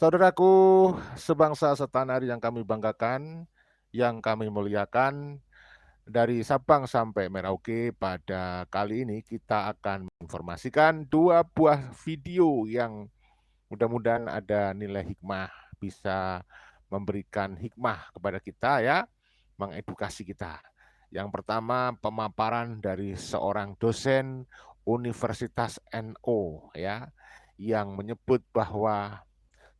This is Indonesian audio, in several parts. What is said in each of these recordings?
Saudaraku sebangsa setanah air yang kami banggakan, yang kami muliakan, dari Sabang sampai Merauke pada kali ini kita akan menginformasikan dua buah video yang mudah-mudahan ada nilai hikmah, bisa memberikan hikmah kepada kita ya, mengedukasi kita. Yang pertama pemaparan dari seorang dosen Universitas NU ya, yang menyebut bahwa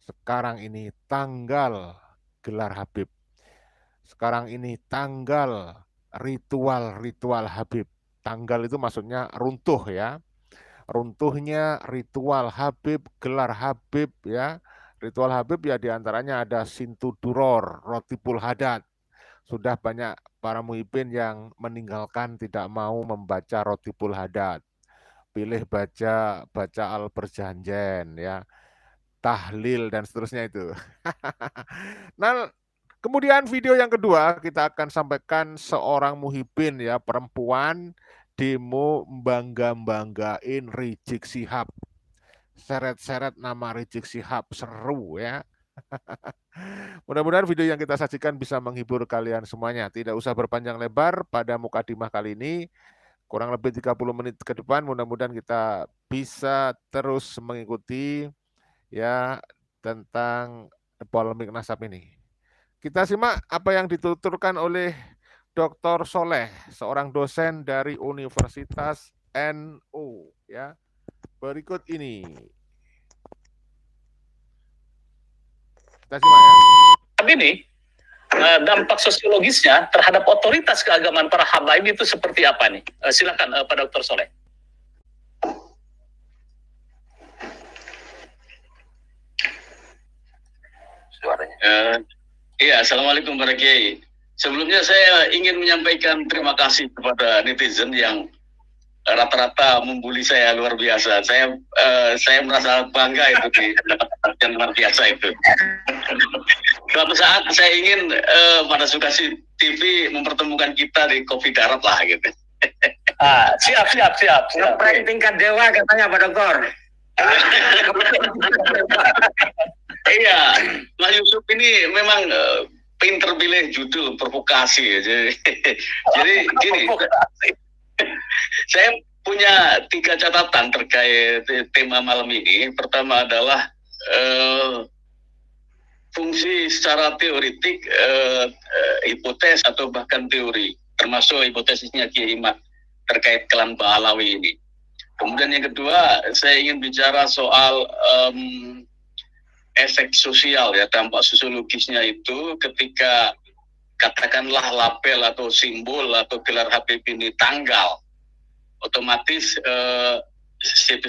sekarang ini tanggal gelar Habib. Sekarang ini tanggal ritual-ritual Habib. Tanggal itu maksudnya runtuh ya. Runtuhnya ritual Habib, gelar Habib ya. Ritual Habib ya diantaranya ada Sintu Duror, Rotibul Hadad. Sudah banyak para muhibin yang meninggalkan tidak mau membaca Rotibul Hadad. Pilih baca Al-Berjanjen ya, tahlil dan seterusnya itu. Nah, kemudian video yang kedua kita akan sampaikan seorang muhibin ya, perempuan demo banggain Rizik Syihab. Seret-seret nama Rizik Syihab, seru ya. Mudah-mudahan video yang kita sajikan bisa menghibur kalian semuanya. Tidak usah berpanjang lebar pada mukadimah kali ini. Kurang lebih 30 menit ke depan mudah-mudahan kita bisa terus mengikuti ya tentang polemik nasab ini. Kita simak apa yang dituturkan oleh Dr. Soleh, seorang dosen dari Universitas NU ya. Berikut ini. Kita simak ya. Ini dampak sosiologisnya terhadap otoritas keagamaan para habaib itu seperti apa nih? Silakan Pak Dr. Soleh. Suaranya. Iya, assalamualaikum para kiai. Sebelumnya saya ingin menyampaikan terima kasih kepada netizen yang rata-rata membuli saya luar biasa. Saya merasa bangga itu di yang luar biasa itu. Suatu saat saya ingin pada Sukasi TV mempertemukan kita di Kopi Darat lah gitu. Siap. Ngeprank tingkat dewa katanya Pak Dokter. Iya, Mas Yusuf ini memang pinter pilih judul provokasi. Jadi gini. Saya punya 3 catatan terkait tema malam ini. Pertama adalah fungsi secara teoritik, hipotes atau bahkan teori, termasuk hipotesisnya Kiai Imad terkait kelan Ba'alawi ini. Kemudian yang kedua, saya ingin bicara soal efek sosial ya, dampak sosiologisnya itu ketika katakanlah label atau simbol atau gelar Habib ini tanggal, otomatis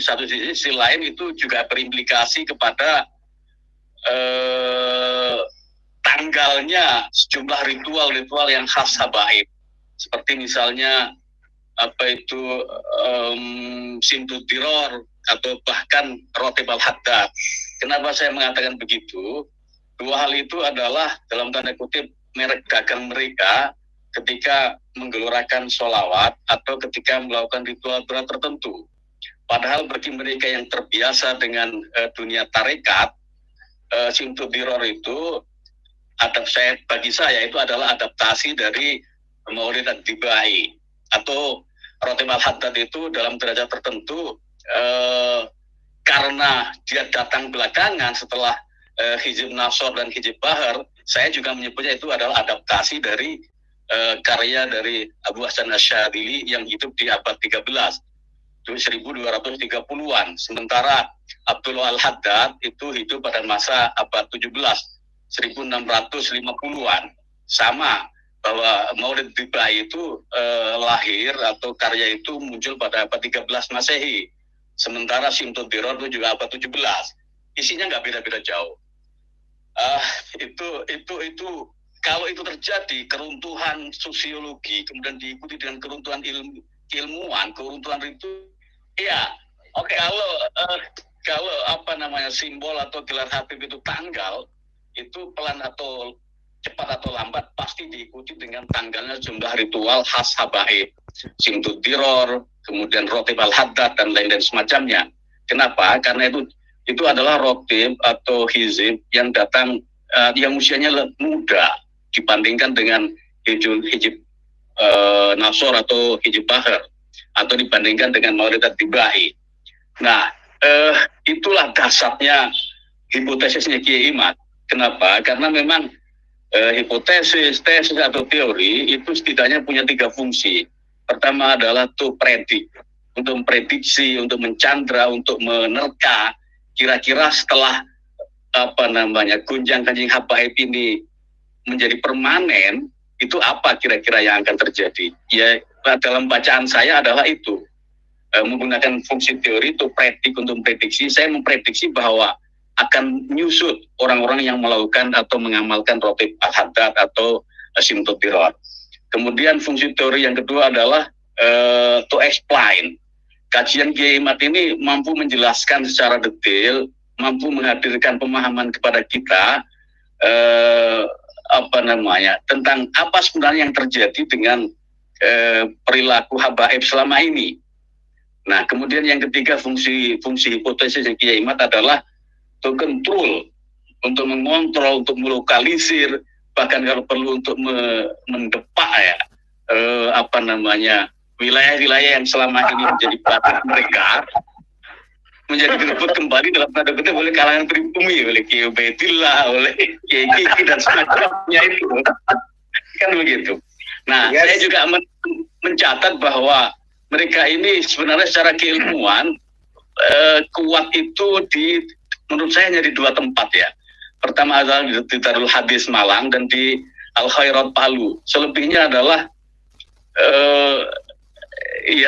satu sisi lain itu juga berimplikasi kepada tanggalnya sejumlah ritual-ritual yang khas habaib, seperti misalnya Sintu Diror atau bahkan Rotib Al-Haddad. Kenapa saya mengatakan begitu? 2 hal itu adalah dalam tanda kutip merek dagang mereka ketika menggelorakan sholawat atau ketika melakukan ritual tertentu. Padahal bagi mereka yang terbiasa dengan dunia tarekat, Sintu Diror itu bagi saya itu adalah adaptasi dari Maulid Ad-Dibai, atau Rotib Al-Haddad itu dalam derajat tertentu karena dia datang belakangan setelah Hizib Nasr dan Hizib Bahar, saya juga menyebutnya itu adalah adaptasi dari karya dari Abu Hasan Asy-Syadzili yang hidup di abad 13, 1230-an. Sementara Abdullah Al-Haddad itu hidup pada masa abad 17, 1650-an. Sama, bahwa Maulid Dibai itu lahir atau karya itu muncul pada abad 13 Masehi. Sementara Sintu Diror itu juga abad 17. Isinya nggak beda-beda jauh. Itu kalau itu terjadi keruntuhan sosiologi kemudian diikuti dengan keruntuhan ilmuwan, keruntuhan itu, ya oke. Kalau simbol atau gelar Habib itu tanggal, itu pelan atau cepat atau lambat pasti diikuti dengan tanggalnya jumlah ritual khas habaib, Sintu Diror, kemudian Rotib Al-Haddad dan lain-lain semacamnya. Kenapa? Karena itu itu adalah rotib atau hizib yang datang yang usianya muda dibandingkan dengan hizib Nasor atau hizib Bahar, atau dibandingkan dengan Maulid At-Tibai. Nah, itulah dasarnya hipotesisnya Kiai Imad. Kenapa? Karena memang hipotesis, tesis atau teori itu setidaknya punya 3 fungsi. Pertama adalah to predict, untuk memprediksi, untuk mencandra, untuk menerka kira-kira setelah gonjang-ganjing habaib ini menjadi permanen, itu apa kira-kira yang akan terjadi. Ya, dalam bacaan saya adalah itu, menggunakan fungsi teori to predict, untuk memprediksi. Saya memprediksi bahwa akan nyusut orang-orang yang melakukan atau mengamalkan rotib al-haddad atau simtud tiror. Kemudian fungsi teori yang kedua adalah to explain. Kajian Kiai Imad ini mampu menjelaskan secara detail, mampu menghadirkan pemahaman kepada kita tentang apa sebenarnya yang terjadi dengan perilaku habaib selama ini. Nah, kemudian yang ketiga fungsi hipotesis Kiai Imad adalah to control, untuk mengontrol, untuk melokalisir, bahkan kalau perlu untuk mendepak wilayah-wilayah yang selama ini menjadi batas mereka, menjadi direbut kembali dalam tanda kutip oleh kalangan pribumi, oleh Kiai Ubaidillah, oleh Kiai Kiki dan semacamnya itu, kan begitu. Nah, saya juga mencatat bahwa mereka ini sebenarnya secara keilmuan kuat itu menurut saya hanya di 2 tempat ya. Pertama adalah di Darul Hadis Malang dan di Al Khairat Palu. Selebihnya adalah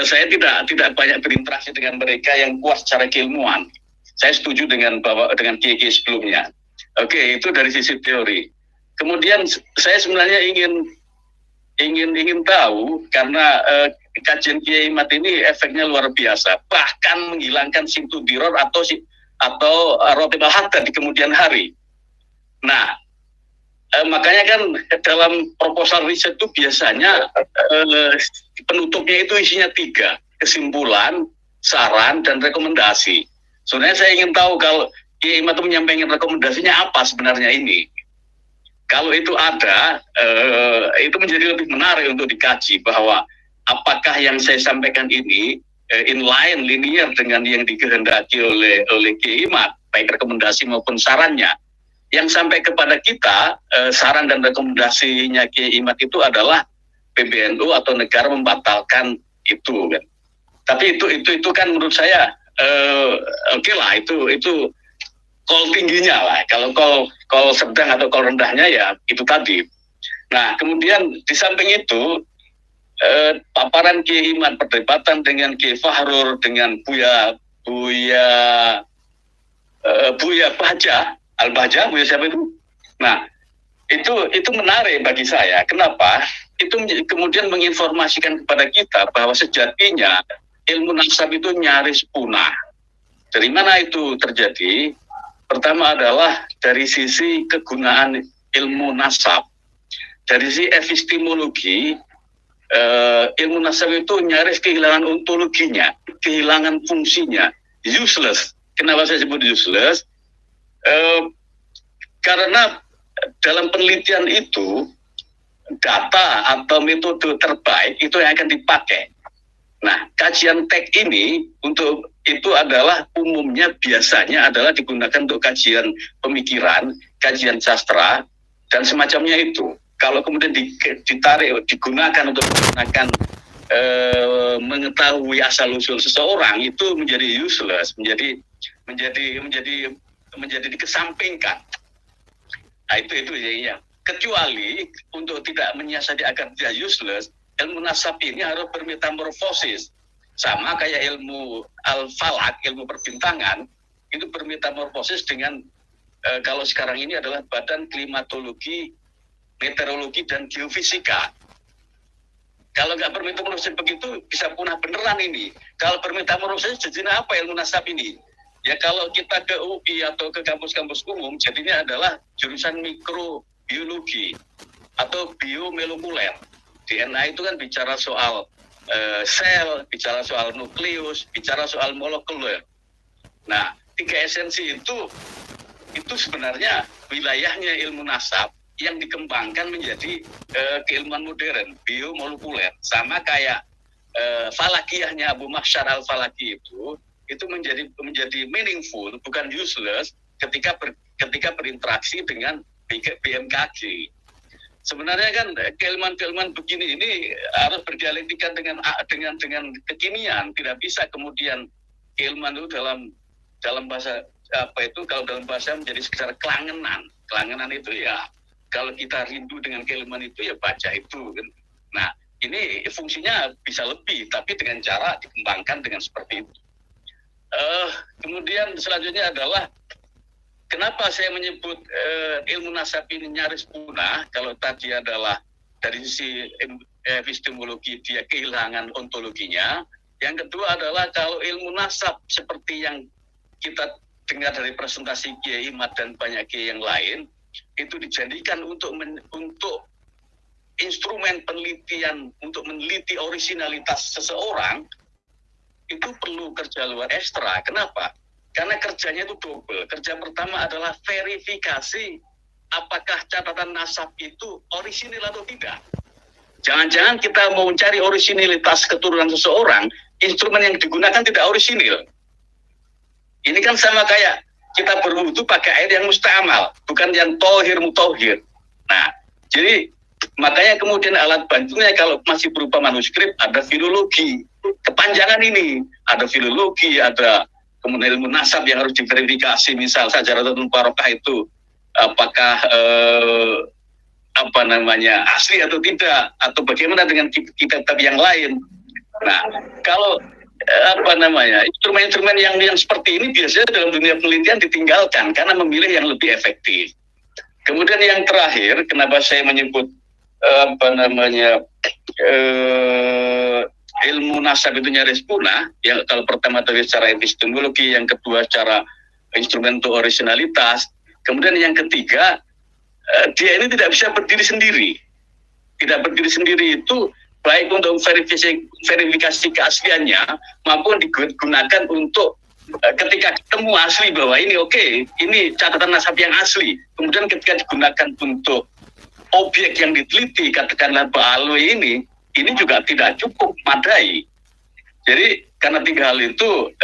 saya tidak banyak berinteraksi dengan mereka yang kuat secara keilmuan. Saya setuju dengan kiai-kiai sebelumnya. Oke, itu dari sisi teori. Kemudian saya sebenarnya ingin tahu, karena kajian Kiai Imad ini efeknya luar biasa, bahkan menghilangkan simtud tiror atau rotib al-haddad di kemudian hari. Nah, makanya kan dalam proposal riset itu biasanya penutupnya itu isinya 3, kesimpulan, saran, dan rekomendasi. Sebenarnya saya ingin tahu kalau Kiai Imad itu menyampaikan rekomendasinya apa sebenarnya ini. Kalau itu ada, itu menjadi lebih menarik untuk dikaji, bahwa apakah yang saya sampaikan ini inline, linear dengan yang dikehendaki oleh Kiai Imad, baik rekomendasi maupun sarannya. Yang sampai kepada kita, saran dan rekomendasinya Kiai Imad itu adalah PBNU atau negara membatalkan itu, kan. Tapi itu kan menurut saya oke lah, itu call tingginya lah. Kalau call sedang atau call rendahnya ya itu tadi. Nah, kemudian di samping itu paparan Kiai Imad, perdebatan dengan Kiai Fahrur, dengan Buya Bahja, Al-Bahja, Buya siapa itu? Nah, itu menarik bagi saya. Kenapa? Itu kemudian menginformasikan kepada kita bahwa sejatinya ilmu nasab itu nyaris punah. Dari mana itu terjadi? Pertama adalah dari sisi kegunaan ilmu nasab. Dari sisi epistemologi, ilmu nasab itu nyaris kehilangan ontologinya, kehilangan fungsinya, useless. Kenapa saya sebut useless? Karena dalam penelitian itu, data atau metode terbaik itu yang akan dipakai. Nah, kajian teks ini itu adalah umumnya biasanya adalah digunakan untuk kajian pemikiran, kajian sastra, dan semacamnya itu. Kalau kemudian digunakan untuk mengetahui asal usul seseorang, itu menjadi useless, menjadi dikesampingkan. Nah, itu ya. Kecuali untuk tidak menyiasati agar dia useless, ilmu nasab ini harus bermetamorfosis. Sama kayak ilmu al-falak, ilmu perbintangan, itu bermetamorfosis dengan kalau sekarang ini adalah badan klimatologi, meteorologi, dan geofisika. Kalau nggak bermetamorfosis begitu, bisa punah beneran ini. Kalau bermetamorfosis, jadinya apa ilmu nasab ini? Ya kalau kita ke UI atau ke kampus-kampus umum, jadinya adalah jurusan mikrobiologi atau biomolekuler. DNA itu kan bicara soal sel, bicara soal nukleus, bicara soal molekuler. Nah, tiga esensi itu sebenarnya wilayahnya ilmu nasab yang dikembangkan menjadi keilmuan modern, biomolekuler, sama kayak falakiyahnya Abu Mahsyar al-Falaki itu menjadi meaningful, bukan useless ketika berinteraksi dengan BMKG. Sebenarnya kan keilmuan-keilmuan begini ini harus berdialektika dengan kekinian, tidak bisa kemudian keilmuan itu dalam bahasa kalau dalam bahasa menjadi sekedar kelangenan itu ya, kalau kita rindu dengan keilmuan itu ya baca itu. Nah, ini fungsinya bisa lebih, tapi dengan cara dikembangkan dengan seperti itu. Kemudian selanjutnya adalah kenapa saya menyebut ilmu nasab ini nyaris punah. Kalau tadi adalah dari sisi epistemologi dia kehilangan ontologinya. Yang kedua adalah kalau ilmu nasab seperti yang kita dengar dari presentasi Kiai Imad dan banyak kiai yang lain, itu dijadikan untuk instrumen penelitian, untuk meneliti orisinalitas seseorang, itu perlu kerja luar ekstra. Kenapa? Karena kerjanya itu double. Kerja pertama adalah verifikasi apakah catatan nasab itu orisinil atau tidak. Jangan-jangan kita mau mencari orisinilitas keturunan seseorang, instrumen yang digunakan tidak orisinil. Ini kan sama kayak kita berwudu pakai air yang musta'mal, bukan yang tohir mutohir. Nah, jadi makanya kemudian alat bantunya kalau masih berupa manuskrip, ada filologi. Kepanjangan ini, ada filologi, ada kemudian ilmu nasab yang harus diverifikasi, misal Sajaratul Barokah itu apakah asli atau tidak, atau bagaimana dengan kitab yang lain. Nah, kalau instrumen-instrumen yang seperti ini biasanya dalam dunia penelitian ditinggalkan karena memilih yang lebih efektif. Kemudian yang terakhir, kenapa saya menyebut ilmu nasab itu nyaris punah, yang kalau pertama tadi secara epistemologi, yang kedua secara instrumen untuk originalitas, kemudian yang ketiga dia ini tidak bisa berdiri sendiri. Tidak berdiri sendiri itu baik untuk verifikasi keasliannya maupun digunakan untuk ketika ketemu asli bahwa ini oke, ini catatan nasab yang asli. Kemudian ketika digunakan untuk objek yang diteliti, katakanlah Ba'alwi ini juga tidak cukup madai. Jadi karena tiga hal itu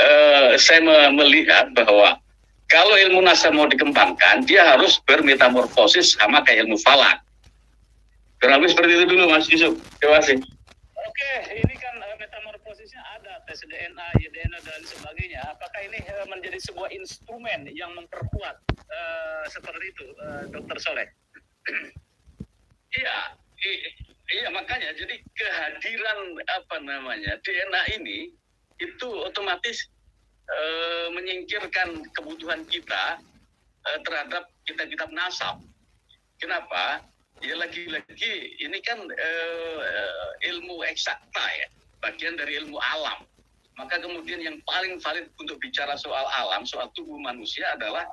saya melihat bahwa kalau ilmu nasab mau dikembangkan, dia harus bermetamorfosis sama kayak ilmu falak. Kurang lebih seperti itu dulu, Mas Yusuf. Terima kasih. Oke, ini kan metamorfosisnya ada, tes DNA, YDNA, dan sebagainya. Apakah ini menjadi sebuah instrumen yang memperkuat seperti itu, Dr. Soleh? Iya, makanya jadi kehadiran DNA ini itu otomatis menyingkirkan kebutuhan kita terhadap kitab-kitab nasab. Kenapa? Ya lagi-lagi ini kan ilmu eksakta ya, bagian dari ilmu alam. Maka kemudian yang paling valid untuk bicara soal alam, soal tubuh manusia adalah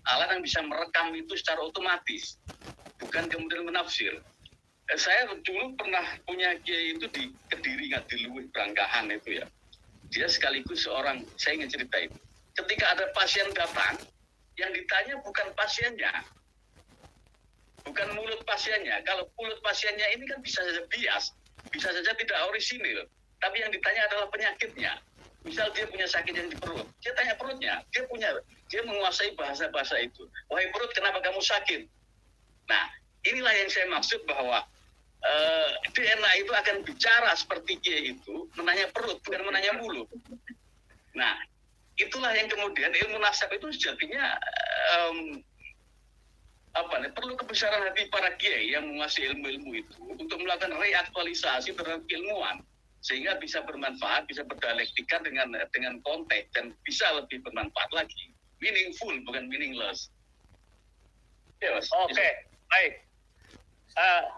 alat yang bisa merekam itu secara otomatis, bukan kemudian menafsir. Saya dulu pernah punya kiai itu di Kediri, Ngadiluwih, Branggahan itu ya. Dia sekaligus seorang, saya ingin ceritain. Ketika ada pasien datang, yang ditanya bukan pasiennya, bukan mulut pasiennya. Kalau mulut pasiennya ini kan bisa saja bias, bisa saja tidak orisinil. Tapi yang ditanya adalah penyakitnya. Misal dia punya sakit yang di perut, dia tanya perutnya. Dia menguasai bahasa-bahasa itu. Wahai perut, kenapa kamu sakit? Nah, inilah yang saya maksud bahwa DNA itu akan bicara seperti Kiai itu, menanya perut, bukan menanya mulut. Nah, itulah yang kemudian ilmu nasab itu sejatinya perlu kebesaran hati para kiai yang menguasai ilmu-ilmu itu untuk melakukan reaktualisasi terhadap ilmuwan sehingga bisa bermanfaat, bisa berdialektika dengan konteks dan bisa lebih bermanfaat lagi, meaningful bukan meaningless. Ya, Oke, baik.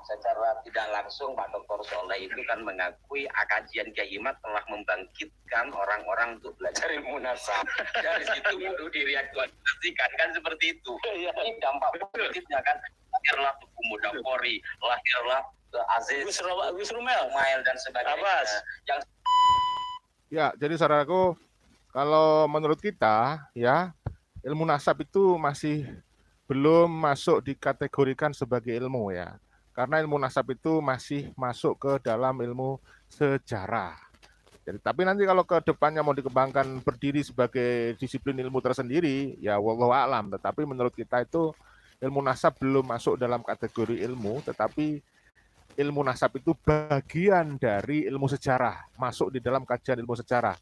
Secara tidak langsung Pak Dr. Soleh itu kan mengakui kajian Kiai Imad telah membangkitkan orang-orang untuk belajar ilmu nasab. Dari situ baru direaktualisasikan kan seperti itu. Ini dampak positifnya kan, lahirlah Tugu Mudafori, lahirlah Aziz, Gus Rumel, Mail dan sebagainya. Ya, jadi saudaraku, kalau menurut kita ya ilmu nasab itu masih belum masuk dikategorikan sebagai ilmu ya. Karena ilmu nasab itu masih masuk ke dalam ilmu sejarah. Jadi, tapi nanti kalau ke depannya mau dikembangkan berdiri sebagai disiplin ilmu tersendiri, ya wallahu a'lam. Tetapi menurut kita itu ilmu nasab belum masuk dalam kategori ilmu, tetapi ilmu nasab itu bagian dari ilmu sejarah, masuk di dalam kajian ilmu sejarah.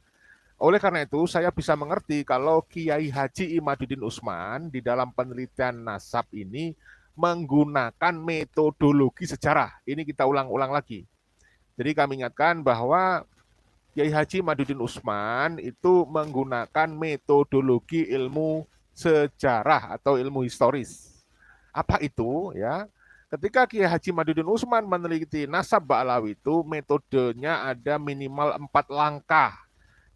Oleh karena itu, saya bisa mengerti kalau Kiai Haji Imaduddin Usman di dalam penelitian nasab ini menggunakan metodologi sejarah. Ini kita ulang-ulang lagi. Jadi kami ingatkan bahwa Kiai Haji Imaduddin Usman itu menggunakan metodologi ilmu sejarah atau ilmu historis. Apa itu? Ya, ketika Kiai Haji Imaduddin Usman meneliti nasab Ba'alawi itu metodenya ada minimal 4 langkah.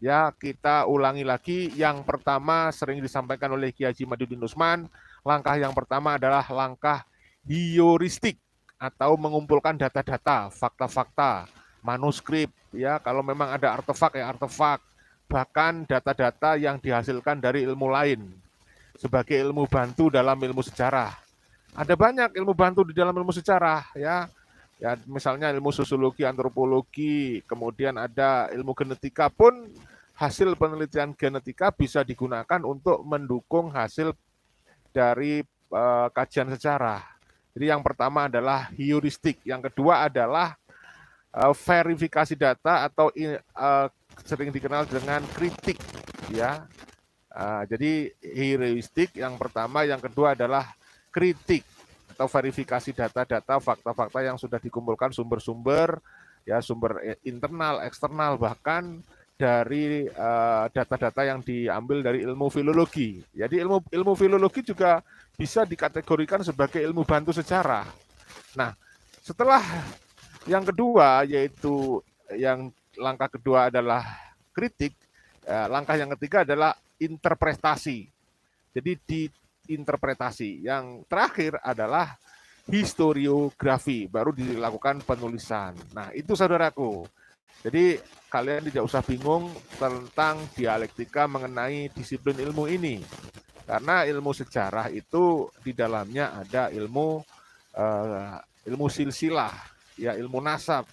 Ya, kita ulangi lagi. Yang pertama sering disampaikan oleh Kiai Haji Imaduddin Usman, langkah yang pertama adalah langkah heuristik atau mengumpulkan data-data, fakta-fakta, manuskrip, ya kalau memang ada artefak ya artefak, bahkan data-data yang dihasilkan dari ilmu lain sebagai ilmu bantu dalam ilmu sejarah. Ada banyak ilmu bantu di dalam ilmu sejarah ya. Ya, misalnya ilmu sosiologi, antropologi, kemudian ada ilmu genetika pun hasil penelitian genetika bisa digunakan untuk mendukung hasil dari kajian sejarah. Jadi yang pertama adalah heuristik, yang kedua adalah verifikasi data atau sering dikenal dengan kritik ya. Jadi heuristik yang pertama, yang kedua adalah kritik atau verifikasi data-data, fakta-fakta yang sudah dikumpulkan sumber-sumber ya, sumber internal, eksternal, bahkan dari data-data yang diambil dari ilmu filologi. Jadi ilmu filologi juga bisa dikategorikan sebagai ilmu bantu sejarah. Nah, setelah yang kedua, yaitu yang langkah kedua adalah kritik, langkah yang ketiga adalah interpretasi. Jadi diinterpretasi. Yang terakhir adalah historiografi, baru dilakukan penulisan. Nah, itu saudaraku. Jadi kalian tidak usah bingung tentang dialektika mengenai disiplin ilmu ini. Karena ilmu sejarah itu di dalamnya ada ilmu silsilah, ya ilmu nasab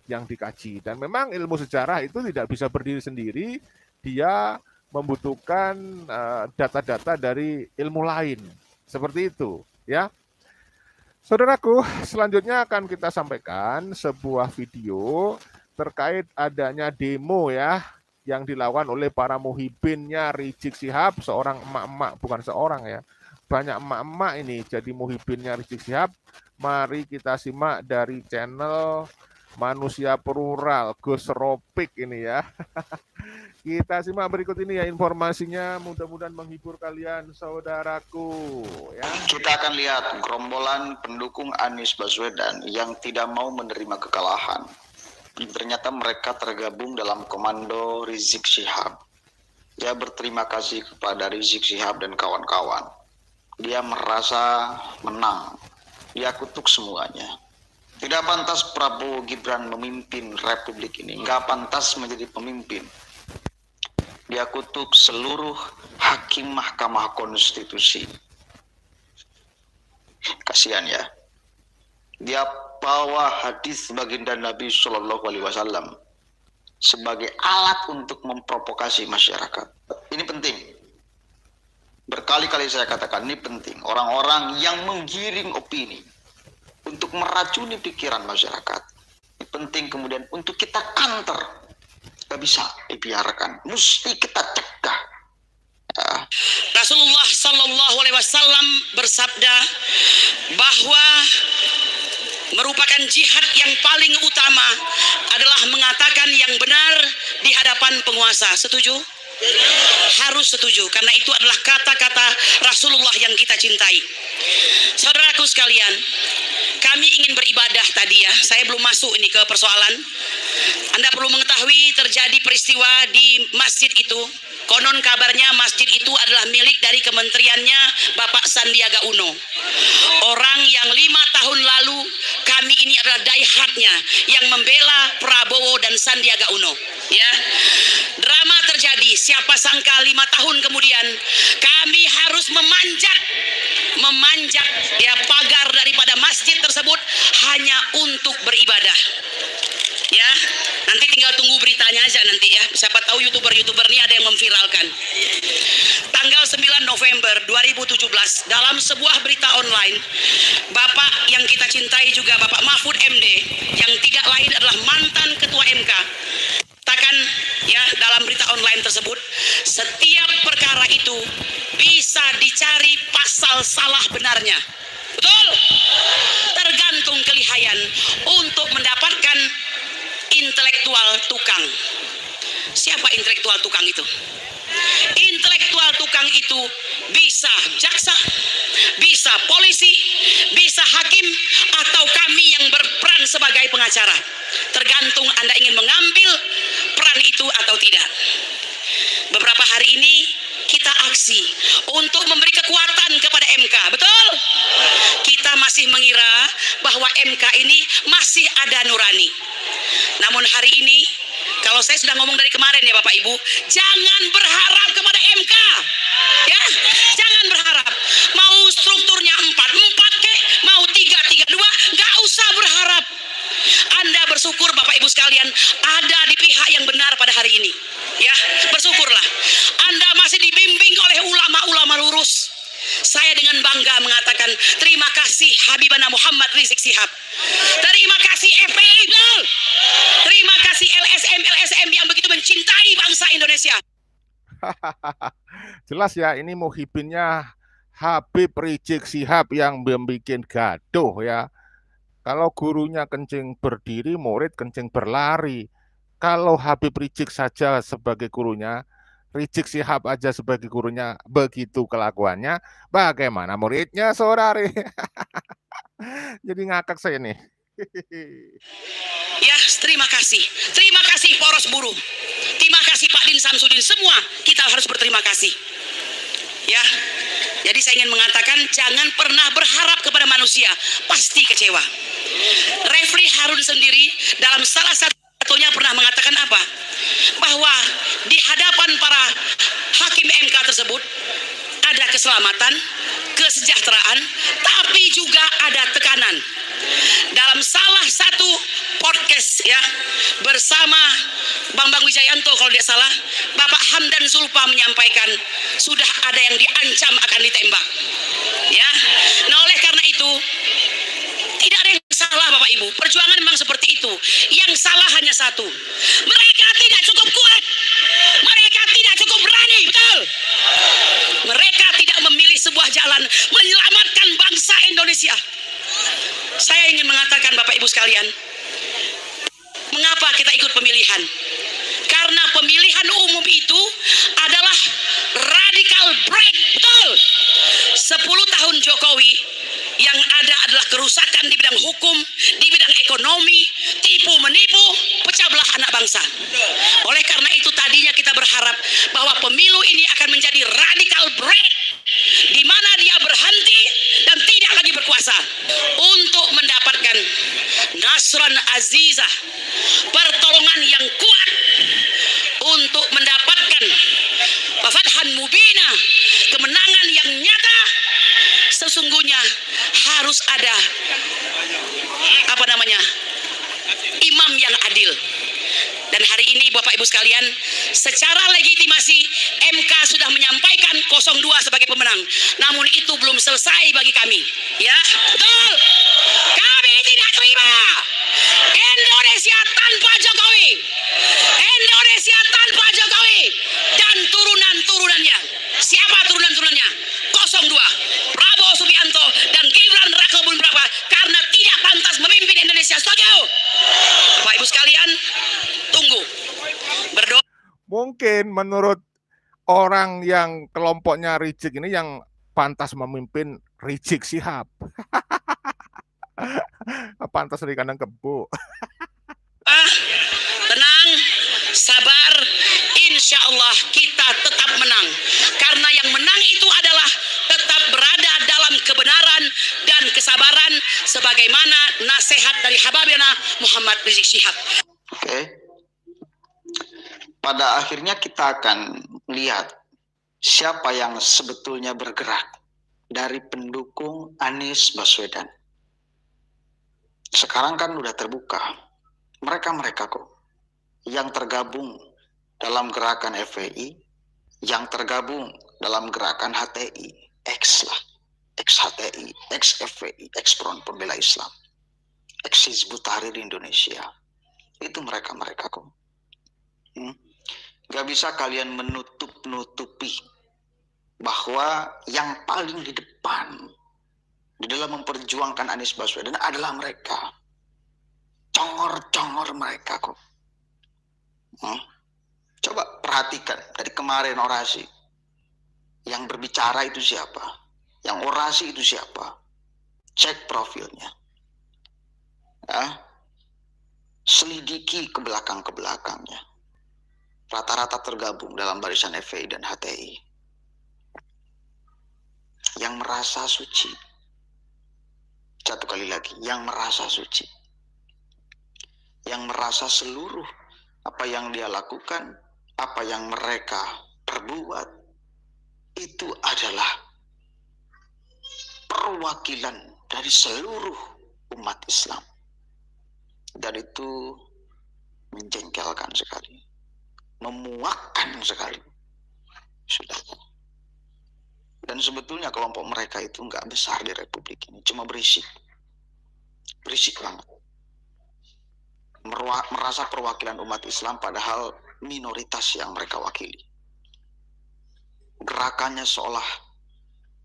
yang dikaji. Dan memang ilmu sejarah itu tidak bisa berdiri sendiri, dia membutuhkan data-data dari ilmu lain. Seperti itu, ya. Saudaraku, selanjutnya akan kita sampaikan sebuah video terkait adanya demo ya yang dilakukan oleh para muhibinnya Rizik Syihab, seorang emak-emak, bukan seorang ya. Banyak emak-emak ini jadi muhibinnya Rizik Syihab. Mari kita simak dari channel Manusia Plural, Gus Ropik ini ya. Kita simak berikut ini ya informasinya, mudah-mudahan menghibur kalian saudaraku ya. Kita akan lihat gerombolan pendukung Anies Baswedan yang tidak mau menerima kekalahan. Ternyata mereka tergabung dalam komando Rizik Syihab. Dia berterima kasih kepada Rizik Syihab dan kawan-kawan. Dia merasa menang. Dia kutuk semuanya. Tidak pantas Prabowo Gibran memimpin republik ini. Nggak pantas menjadi pemimpin. Dia kutuk seluruh hakim Mahkamah Konstitusi. Kasihan ya. Dia bawa hadis baginda Nabi Shallallahu Alaihi Wasallam sebagai alat untuk memprovokasi masyarakat. Ini penting. Berkali-kali saya katakan ini penting. Orang-orang yang menggiring opini untuk meracuni pikiran masyarakat. Ini penting kemudian untuk kita counter. Tidak bisa dibiarkan. Mesti kita cegah. Ya. Rasulullah Sallallahu Alaihi Wasallam bersabda bahwa merupakan jihad yang paling utama adalah mengatakan yang benar di hadapan penguasa. Setuju? Harus setuju, karena itu adalah kata-kata Rasulullah yang kita cintai. Saudaraku sekalian, kami ingin beribadah tadi ya. Saya belum masuk ini ke persoalan. Anda perlu mengetahui terjadi peristiwa di masjid itu. Konon kabarnya masjid itu adalah milik dari kementeriannya Bapak Sandiaga Uno. Orang yang 5 tahun lalu kami ini adalah diehardnya yang membela Prabowo dan Sandiaga Uno. Ya, drama terjadi. Siapa sangka 5 tahun kemudian kami harus memanjat ya pagar daripada masjid tersebut hanya untuk beribadah. Ya, nanti tinggal tunggu beritanya aja nanti ya. Siapa tahu YouTuber ini ada yang memviralkan. Tanggal 9 November 2017 dalam sebuah berita online, Bapak yang kita cintai juga, Bapak Mahfud MD, yang tidak lain adalah mantan Ketua MK, katakan ya dalam berita online tersebut, setiap perkara itu bisa dicari pasal salah benarnya. Betul? Tergantung kelihayan untuk mendapatkan intelektual tukang. Siapa intelektual tukang itu? Intelektual tukang itu bisa jaksa, bisa polisi, bisa hakim, atau kami yang berperan sebagai pengacara. Tergantung Anda ingin mengambil peran itu atau tidak. Beberapa hari ini kita aksi untuk memberi kekuatan kepada MK. Betul? Kita masih mengira bahwa MK ini masih ada nurani. Namun hari ini, kalau saya sudah ngomong dari kemarin ya Bapak Ibu, jangan berharap kepada MK. Ya, jangan berharap. Mau strukturnya 4 kek, mau 3-3-2, nggak usah berharap. Anda bersyukur Bapak Ibu sekalian ada di pihak yang benar pada hari ini. Ya, bersyukurlah. Anda masih dibimbing oleh ulama-ulama lurus. Saya dengan bangga mengatakan terima kasih Habibana Muhammad Rizik Syihab. Terima kasih FPI. Terima kasih LSM yang begitu mencintai bangsa Indonesia. Jelas ya, ini muhibinnya Habib Rizik Syihab yang membuat gaduh ya. Kalau gurunya kencing berdiri, murid kencing berlari. Kalau Habib Rizik saja sebagai gurunya, Rizik Syihab aja sebagai gurunya begitu kelakuannya, bagaimana muridnya, saudari? Jadi ngakak saya nih. Ya, terima kasih. Terima kasih poros buruh. Terima kasih Pak Din Samsudin. Semua kita harus berterima kasih. Ya, jadi saya ingin mengatakan jangan pernah berharap kepada manusia, pasti kecewa. Refli Harun sendiri dalam salah satunya pernah mengatakan apa? Bahwa di hadapan para hakim MK tersebut ada keselamatan, kesejahteraan, tapi juga ada tekanan. Dalam salah satu podcast ya bersama Bambang Wijayanto kalau tidak salah, Bapak Hamdan Zulfa menyampaikan sudah ada yang diancam akan ditembak. Ya, nah oleh karena itu tidak ada yang salah Bapak Ibu. Perjuangan memang seperti itu. Yang salah hanya satu. Mereka tidak cukup kuat. Mereka tidak cukup berani, betul? Mereka tidak memilih sebuah jalan menyelamatkan bangsa Indonesia. Saya ingin mengatakan Bapak Ibu sekalian, mengapa kita ikut pemilihan? Karena pemilihan umum itu adalah radical break, betul? 10 tahun Jokowi yang ada adalah kerusakan di bidang hukum, di bidang ekonomi, tipu menipu, pecah belah anak bangsa. Oleh karena itu tadinya kita berharap bahwa pemilu ini akan menjadi radical break, di mana dia berhenti dan tidak lagi berkuasa untuk mendapatkan nasran azizah, pertolongan yang kuat untuk mendapatkan fathan mubina, kemenangan yang nyata. Sesungguhnya harus ada imam yang adil. Dan hari ini Bapak Ibu sekalian, secara legitimasi MK sudah menyampaikan 02 sebagai pemenang. Namun itu belum selesai bagi kami. Ya, betul. Kami tidak terima Indonesia tanpa Jokowi. Indonesia tanpa Jokowi dan turunan-turunannya. Siapa turunan-turunannya? 02. Prabowo Subianto dan Gibran Raka Buming Raka, karena tidak pantas memimpin Indonesia. Setuju? Bapak Ibu sekalian, tunggu. Berdoa. Mungkin menurut orang yang kelompoknya Rizik ini yang pantas memimpin Rizik Syihab. Pantas di kandang kebo. Tenang, sabar, insya Allah kita tetap menang. Karena yang menang itu adalah tetap berada dalam kebenaran dan kesabaran sebagaimana nasihat dari Habibana Muhammad Rizik Syihab. Oke. Pada akhirnya kita akan lihat siapa yang sebetulnya bergerak dari pendukung Anies Baswedan. Sekarang kan udah terbuka. Mereka-mereka kok yang tergabung dalam gerakan FPI, yang tergabung dalam gerakan HTI, ex-HTI, ex-FPI, ex-Front Pembela Islam, ex-Hizbut Tahrir Indonesia. Itu mereka-mereka kok. Gak bisa kalian menutup-nutupi bahwa yang paling di depan di dalam memperjuangkan Anies Baswedan adalah mereka. Congor-congor mereka kok. Coba perhatikan dari kemarin orasi. Yang berbicara itu siapa? Yang orasi itu siapa? Cek profilnya. Selidiki ke belakang-belakangnya. Rata-rata tergabung dalam barisan FPI dan HTI. Yang merasa suci. Satu kali lagi, yang merasa suci. Yang merasa seluruh apa yang dia lakukan, apa yang mereka perbuat, itu adalah perwakilan dari seluruh umat Islam. Dan itu menjengkelkan sekali, memuakkan sekali. Sudah. Dan sebetulnya kelompok mereka itu nggak besar di Republik ini, cuma berisik. Berisik banget. Merasa perwakilan umat Islam padahal minoritas yang mereka wakili. Gerakannya seolah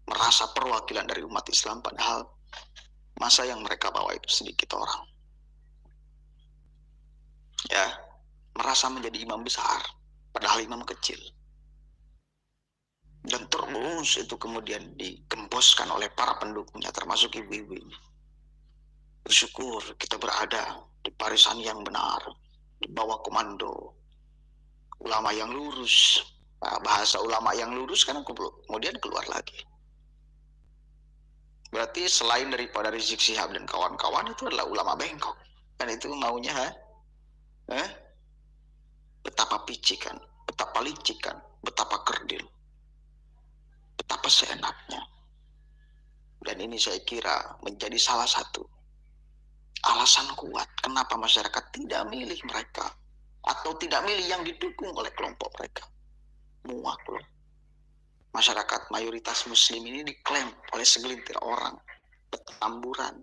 merasa perwakilan dari umat Islam padahal masa yang mereka bawa itu sedikit orang. Ya, merasa menjadi imam besar padahal imam kecil. Dan terus itu kemudian dikemposkan oleh para pendukungnya termasuk ibu-ibu ini. Bersyukur kita berada di barisan yang benar, di bawah komando ulama yang lurus. Nah, bahasa ulama yang lurus kan kemudian keluar lagi. Berarti selain daripada Rizik Syihab dan kawan-kawan itu adalah ulama bengkok. Dan itu maunya betapa picikan, betapa licikan, betapa kerdil, betapa seenaknya. Dan ini saya kira menjadi salah satu alasan kuat kenapa masyarakat tidak milih mereka atau tidak milih yang didukung oleh kelompok mereka. Muak loh. Masyarakat mayoritas muslim ini diklaim oleh segelintir orang petamburan.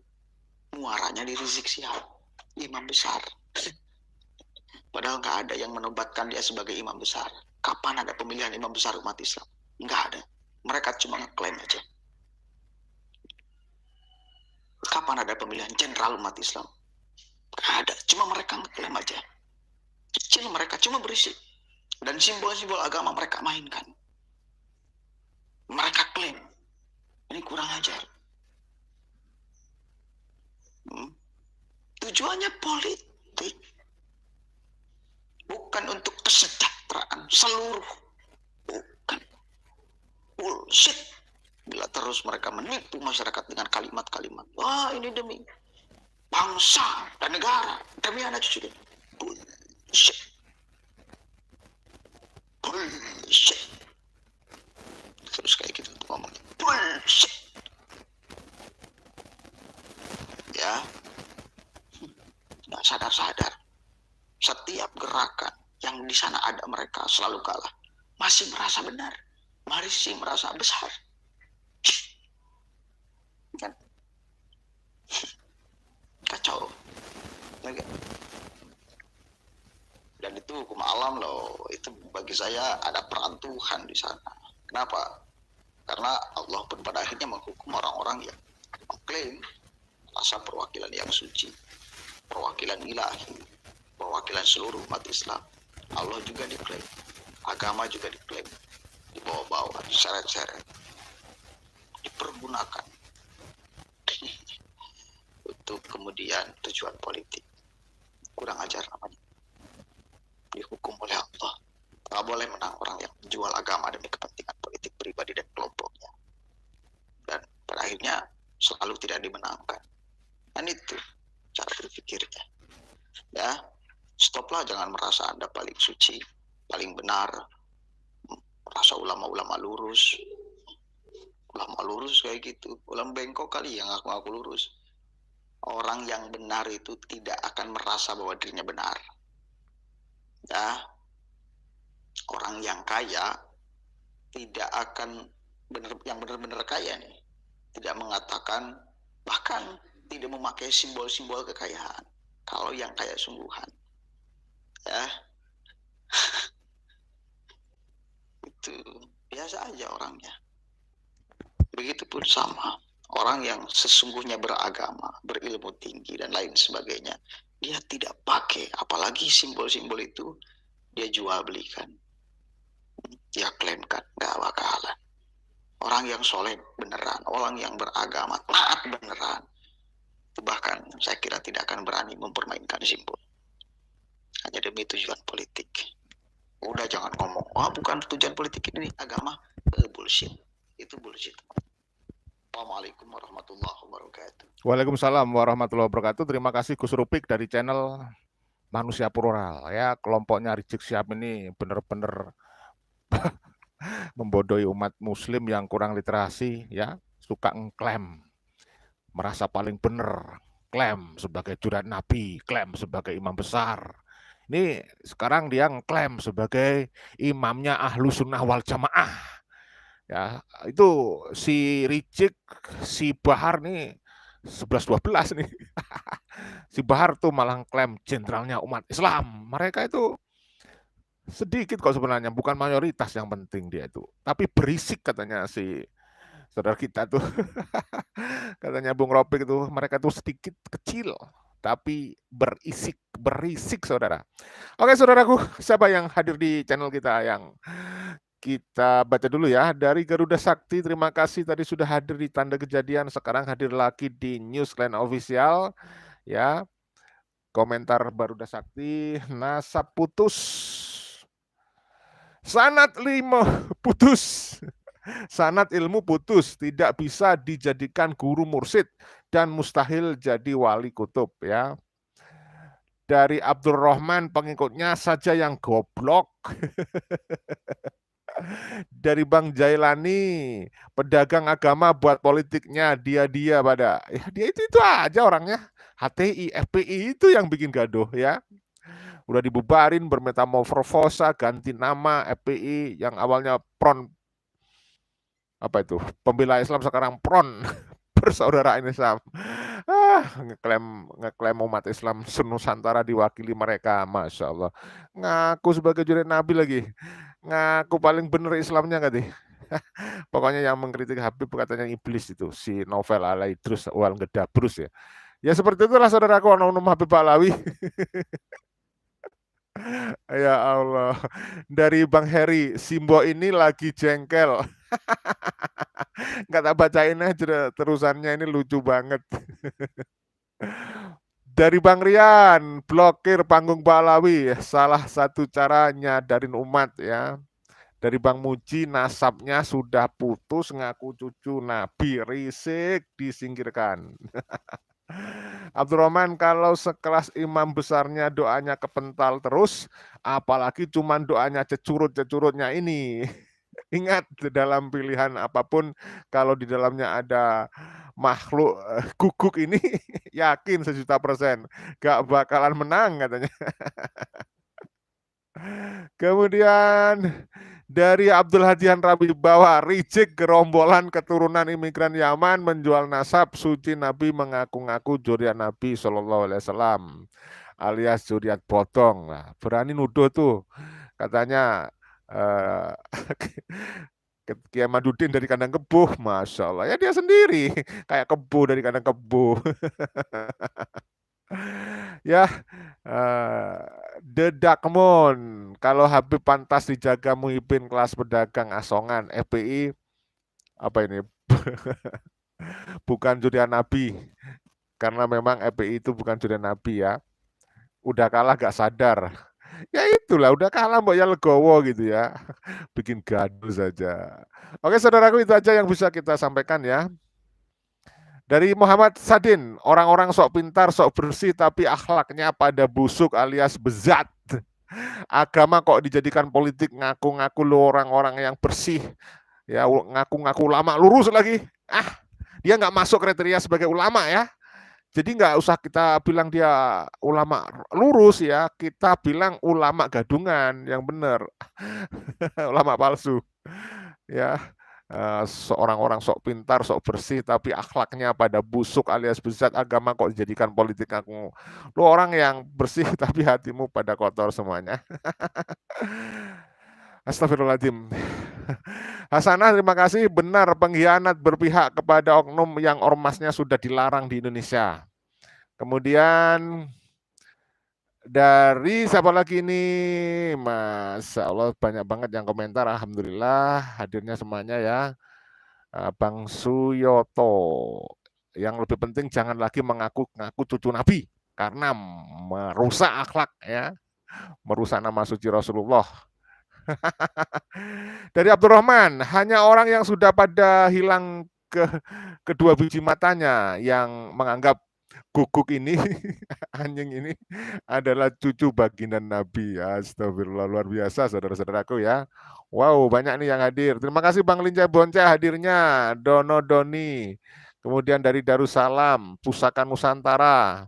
Muaranya di Rizik Syihab, imam besar. Padahal nggak ada yang menobatkan dia sebagai imam besar. Kapan ada pemilihan imam besar umat Islam? Nggak ada. Mereka cuma ngeklaim aja. Kapan ada pemilihan jenderal umat Islam? Nggak ada. Cuma mereka ngeklaim aja. Kecil mereka, cuma berisik. Dan simbol-simbol agama mereka mainkan. Mereka klaim. Ini kurang ajar. Tujuannya politik. Bukan untuk kesejahteraan seluruh. Bukan. Bullshit. Bila terus mereka menipu masyarakat dengan kalimat-kalimat. Wah, ini demi bangsa dan negara. Demi anak cucu. Bullshit. Bullshit. Terus kayak gitu ngomongnya. Bullshit. Ya. Nggak sadar-sadar. Setiap gerakan yang di sana ada mereka selalu kalah. Masih merasa benar. Masih merasa besar. Kan? Kacau. Dan itu hukum alam loh. Itu bagi saya ada perantuhan di sana. Kenapa? Karena Allah pun pada akhirnya menghukum orang-orang yang mengklaim rasa perwakilan yang suci, perwakilan ilahi, perwakilan seluruh umat Islam. Allah juga diklaim, agama juga diklaim, dibawa-bawa, diseret-seret, dipergunakan untuk kemudian tujuan politik. Kurang ajar namanya. Dihukum oleh Allah. Nggak boleh menang orang yang menjual agama demi kepentingan politik pribadi dan kelompoknya. Dan pada akhirnya selalu tidak dimenangkan. Dan itu cara berpikirnya. Ya, stoplah, jangan merasa Anda paling suci, paling benar. Rasa ulama-ulama lurus kayak gitu. Ulama bengkok kali yang ngaku-ngaku lurus. Orang yang benar itu tidak akan merasa bahwa dirinya benar. Ya, orang yang kaya tidak akan yang benar-benar kaya nih, tidak mengatakan, bahkan tidak memakai simbol-simbol kekayaan. Kalau yang kaya sungguhan, ya itu biasa aja orangnya. Begitupun sama orang yang sesungguhnya beragama, berilmu tinggi dan lain sebagainya, dia tidak pakai, apalagi simbol-simbol itu dia jual belikan, dia klaimkan, nggak bakalan. Orang yang soleh beneran, orang yang beragama taat beneran, itu bahkan saya kira tidak akan berani mempermainkan simbol hanya demi tujuan politik. Udah jangan ngomong, bukan tujuan politik ini agama, bullshit. Itu bullshit. Assalamualaikum warahmatullahi wabarakatuh. Waalaikumsalam warahmatullahi wabarakatuh. Terima kasih Gus Rupik dari channel Manusia Plural. Ya, kelompoknya Rizik Syihab ini benar-benar membodohi umat muslim yang kurang literasi, ya, suka ngeklaim merasa paling benar, klaim sebagai jurat Nabi, klaim sebagai imam besar. Ini sekarang dia ngeklaim sebagai imamnya Ahlus Sunnah wal Jamaah. Ya, itu si Rizik, si Bahar nih 11-12 nih. Si Bahar tuh malah klaim jenderalnya umat Islam. Mereka itu sedikit kok sebenarnya, bukan mayoritas yang penting dia itu. Tapi berisik katanya si saudara kita tuh. Katanya Bung Ropik itu, mereka tuh sedikit kecil tapi berisik saudara. Oke saudaraku, siapa yang hadir di channel kita yang kita baca dulu ya. Dari Garuda Sakti, terima kasih tadi sudah hadir di Tanda Kejadian, sekarang hadir lagi di Newsline Official. Ya, komentar Garuda Sakti, nasab putus, sanad 5 putus, sanad ilmu putus, tidak bisa dijadikan guru mursyid dan mustahil jadi wali kutub ya. Dari Abdul Rahman, pengikutnya saja yang goblok. Dari Bang Jailani, pedagang agama buat politiknya dia pada ya, dia itu aja orangnya. HTI, FPI itu yang bikin gaduh ya. Udah dibubarin, bermetamorfosa, ganti nama. FPI yang awalnya PRON, apa itu, pembela Islam, sekarang PRON, persaudaraan Islam. Ngeklaim umat Islam senusantara diwakili mereka, Masya Allah. Ngaku sebagai jurat Nabi lagi, ngaku paling bener Islamnya nggak deh. Pokoknya yang mengkritik Habib katanya iblis itu, si Novel Alaidrus Wal Ngedabrus ya. Ya seperti itulah saudaraku, Onum Habib Alawi. Ya Allah. Dari Bang Heri, Simbo ini lagi jengkel. Nggak tak bacain aja terusannya, ini lucu banget. Dari Bang Rian, blokir panggung Balawi, salah satu cara nyadarin umat ya. Dari Bang Muji, nasabnya sudah putus, ngaku cucu Nabi, risik disingkirkan. Abdurrahman, kalau sekelas imam besarnya doanya kepental terus, apalagi cuman doanya cecurut-cecurutnya ini. Ingat, dalam pilihan apapun, kalau di dalamnya ada makhluk guguk ini, yakin 1.000.000% gak bakalan menang katanya. Kemudian dari Abdul Hadian Rabi Bawa, Rizik gerombolan keturunan imigran Yaman menjual nasab suci Nabi, mengaku-ngaku zuriat Nabi SAW alias zuriat bodong. Nah, berani nuduh tuh, katanya Kiai Madudin dari kandang kebu, Masya Allah. Ya dia sendiri kayak kebu dari kandang kebu. Ya, The Darkmoon, kalau Habib pantas dijaga Muhyiddin kelas pedagang asongan, FPI apa ini? Bukan zuriat Nabi, karena memang FPI itu bukan zuriat Nabi ya. Udah kalah gak sadar. Ya itulah, udah kalah mbok ya legowo gitu ya. Bikin gaduh saja. Oke saudaraku, itu aja yang bisa kita sampaikan ya. Dari Muhammad Sadin, orang-orang sok pintar, sok bersih, tapi akhlaknya pada busuk alias bezat. Agama kok dijadikan politik, ngaku-ngaku lu orang-orang yang bersih, ya ngaku-ngaku ulama lurus lagi. Dia nggak masuk kriteria sebagai ulama ya. Jadi nggak usah kita bilang dia ulama lurus ya, kita bilang ulama gadungan yang benar, ulama palsu. Ya, seorang orang sok pintar, sok bersih, tapi akhlaknya pada busuk alias besar, agama kok dijadikan politik aku. Lu orang yang bersih tapi hatimu pada kotor semuanya. Astagfirullahaladzim. Hasanah, terima kasih. Benar, pengkhianat berpihak kepada oknum yang ormasnya sudah dilarang di Indonesia. Kemudian dari siapa lagi ini? Masya Allah, banyak banget yang komentar. Alhamdulillah hadirnya semuanya ya. Bang Suyoto. Yang lebih penting jangan lagi mengaku-ngaku cucu Nabi karena merusak akhlak ya, merusak nama suci Rasulullah. Dari Abdurrahman, hanya orang yang sudah pada hilang kedua biji matanya yang menganggap guguk ini, anjing ini adalah cucu baginda Nabi. Astagfirullah, luar biasa saudara-saudaraku ya. Wow, banyak nih yang hadir. Terima kasih Bang Lincah Bonca hadirnya, Dono Doni. Kemudian dari Darussalam, Pusaka Nusantara.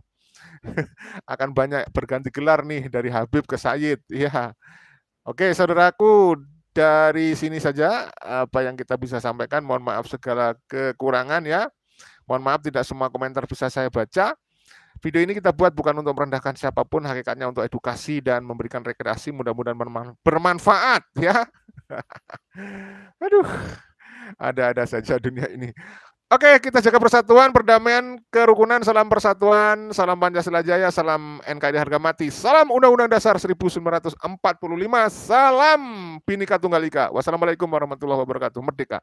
Akan banyak berganti gelar nih dari Habib ke Sayyid. Ya. Oke, saudaraku, dari sini saja apa yang kita bisa sampaikan. Mohon maaf segala kekurangan ya. Mohon maaf tidak semua komentar bisa saya baca. Video ini kita buat bukan untuk merendahkan siapapun, hakikatnya untuk edukasi dan memberikan rekreasi, mudah-mudahan bermanfaat ya. Aduh, ada-ada saja dunia ini. Oke, kita jaga persatuan, perdamaian, kerukunan, salam persatuan, salam Pancasila Jaya, salam NKRI harga mati, salam Undang-Undang Dasar 1945, salam Bhinneka Tunggal Ika. Wassalamualaikum warahmatullahi wabarakatuh. Merdeka.